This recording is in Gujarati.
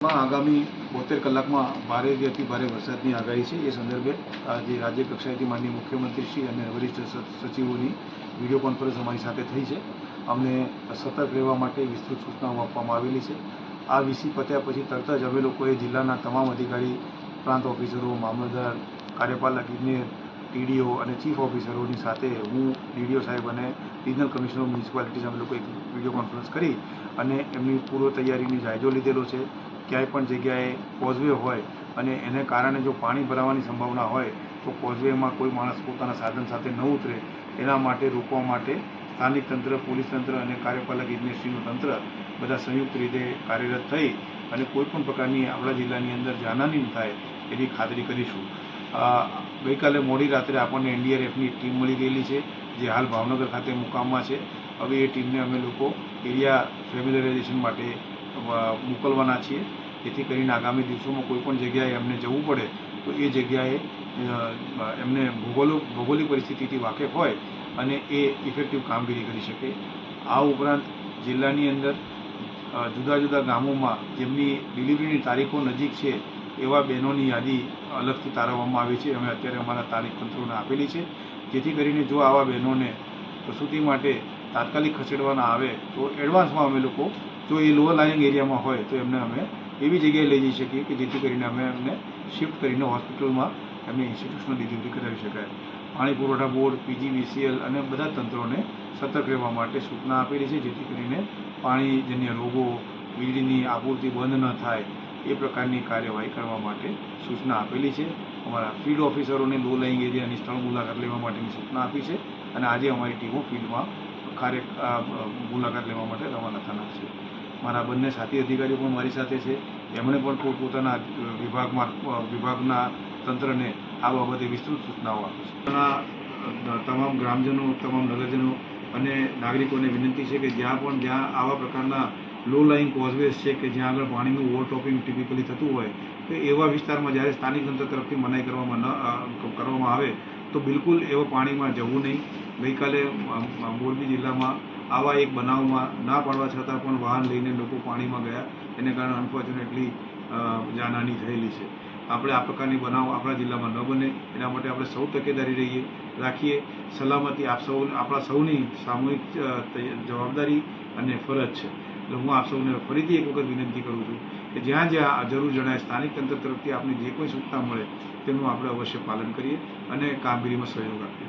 આગામી 72 કલાકમાં ભારેથી અતિ ભારે વરસાદની આગાહી છે। એ સંદર્ભે આજે રાજ્ય કક્ષાએથી માનનીય મુખ્યમંત્રીશ્રી અને વરિષ્ઠ સચિવોની વિડીયો કોન્ફરન્સ અમારી સાથે થઈ છે। અમને સતર્ક રહેવા માટે વિસ્તૃત સૂચનાઓ આપવામાં આવેલી છે। આ વીસી પત્યા પછી તરત જ અમે લોકોએ જિલ્લાના તમામ અધિકારી, પ્રાંત ઓફિસરો, મામલતદાર, કાર્યપાલક ઇજનેર, ટીડીઓ અને ચીફ ઓફિસરોની સાથે હું ડીડીઓ સાહેબ અને રિજનલ કમિશનર મ્યુનિસિપાલિટીઝ અમે લોકો એક વિડીયો કોન્ફરન્સ કરી અને એમની પૂર્વ તૈયારીની જાયજો લીધેલો છે। ક્યાંય પણ જગ્યાએ કોઝવે હોય અને એને કારણે જો પાણી ભરાવાની સંભાવના હોય તો કોઝવેમાં કોઈ માણસ પોતાના સાધન સાથે ન ઉતરે એના માટે રોકવા માટે સ્થાનિક તંત્ર, પોલીસ તંત્ર અને કાર્યપાલક ઇજનેરશ્રીનું તંત્ર બધા સંયુક્ત રીતે કાર્યરત થઈ અને કોઈપણ પ્રકારની આપણા જિલ્લાની અંદર જાનહાનિ ન થાય એની ખાતરી કરીશું। ગઈકાલે મોડી રાત્રે આપણને એનડીઆરએફની ટીમ મળી ગયેલી છે, જે હાલ ભાવનગર ખાતે મુકામમાં છે। હવે એ ટીમને અમે લોકો એરિયા ફેમિલિયરાઇઝેશન માટે મોકલવાના છીએ, જેથી કરીને આગામી દિવસોમાં કોઈપણ જગ્યાએ એમને જવું પડે તો એ જગ્યાએ એમને ભૌગોલિક પરિસ્થિતિથી વાકેફ હોય અને એ ઇફેક્ટિવ કામગીરી કરી શકે। આ ઉપરાંત જિલ્લાની અંદર જુદા જુદા ગામોમાં જેમની ડિલિવરીની તારીખો નજીક છે એવા બહેનોની યાદી અલગથી તારવવામાં આવી છે। અમે અત્યારે અમારા સ્થાનિક તંત્રોને આપેલી છે, જેથી કરીને જો આવા બહેનોને પ્રસૂતિ માટે તાત્કાલિક ખસેડવાના આવે તો એડવાન્સમાં અમે લોકો જો એ લોઅર લાઇંગ એરિયામાં હોય તો એમને અમે એવી જગ્યાએ લઈ જઈ શકીએ કે જેથી કરીને અમે એમને શિફ્ટ કરીને હોસ્પિટલમાં એમને ઇન્સ્ટિટ્યુશનલ ડિલિવરી કરાવી શકાય। પાણી પુરવઠા બોર્ડ, પીજીવીસીએલ અને બધા તંત્રોને સતર્ક રહેવા માટે સૂચના આપેલી છે, જેથી કરીને પાણીજન્ય રોગો, વીજળીની આપૂર્તિ બંધ ન થાય એ પ્રકારની કાર્યવાહી કરવા માટે સૂચના આપેલી છે। અમારા ફિલ્ડ ઓફિસરોને લો લાઇંગ એરિયાની સ્થળ મુલાકાત લેવા માટેની સૂચના આપી છે અને આજે અમારી ટીમો ફિલ્ડમાં મુલાકાત લેવા માટે રવાના થનાર છે। મારા બંને સાથી અધિકારીઓ પણ મારી સાથે છે, એમણે પણ પોતપોતાના વિભાગના તંત્રને આ બાબતે વિસ્તૃત સૂચનાઓ આપી છે। તમામ ગ્રામજનો, તમામ નગરજનો અને નાગરિકોને વિનંતી છે કે જ્યાં આવા પ્રકારના લો લાઇંગ કોઝવેઝ છે કે જ્યાં આગળ પાણીનું ઓવરટોપિંગ ટિપિકલી થતું હોય તો એવા વિસ્તારમાં જ્યારે સ્થાનિક તંત્ર તરફથી મનાઈ કરવામાં આવે તો બિલકુલ એવા પાણીમાં જવું નહીં। ગઈકાલે મોરબી જિલ્લામાં આવા એક બનાવમાં ના પાડવા છતાં પણ વાહન લઈને લોકો પાણીમાં ગયા, એને કારણે અનફોર્ચ્યુનેટલી જાનહાનિ થયેલી છે। આપણે આ પ્રકારની બનાવ આપણા જિલ્લામાં ન બને એના માટે આપણે સૌ તકેદારી રાખીએ। સલામતી આપણા સૌની સામૂહિક જવાબદારી અને ફરજ છે। એટલે હું આપ સૌને ફરીથી એક વખત વિનંતી કરું છું કે જ્યાં જ્યાં જરૂર જણાય સ્થાનિક તંત્ર તરફથી આપને જે કોઈ સૂચના મળે તેનું આપણે અવશ્ય પાલન કરીએ અને કામગીરીમાં સહયોગ આપીએ।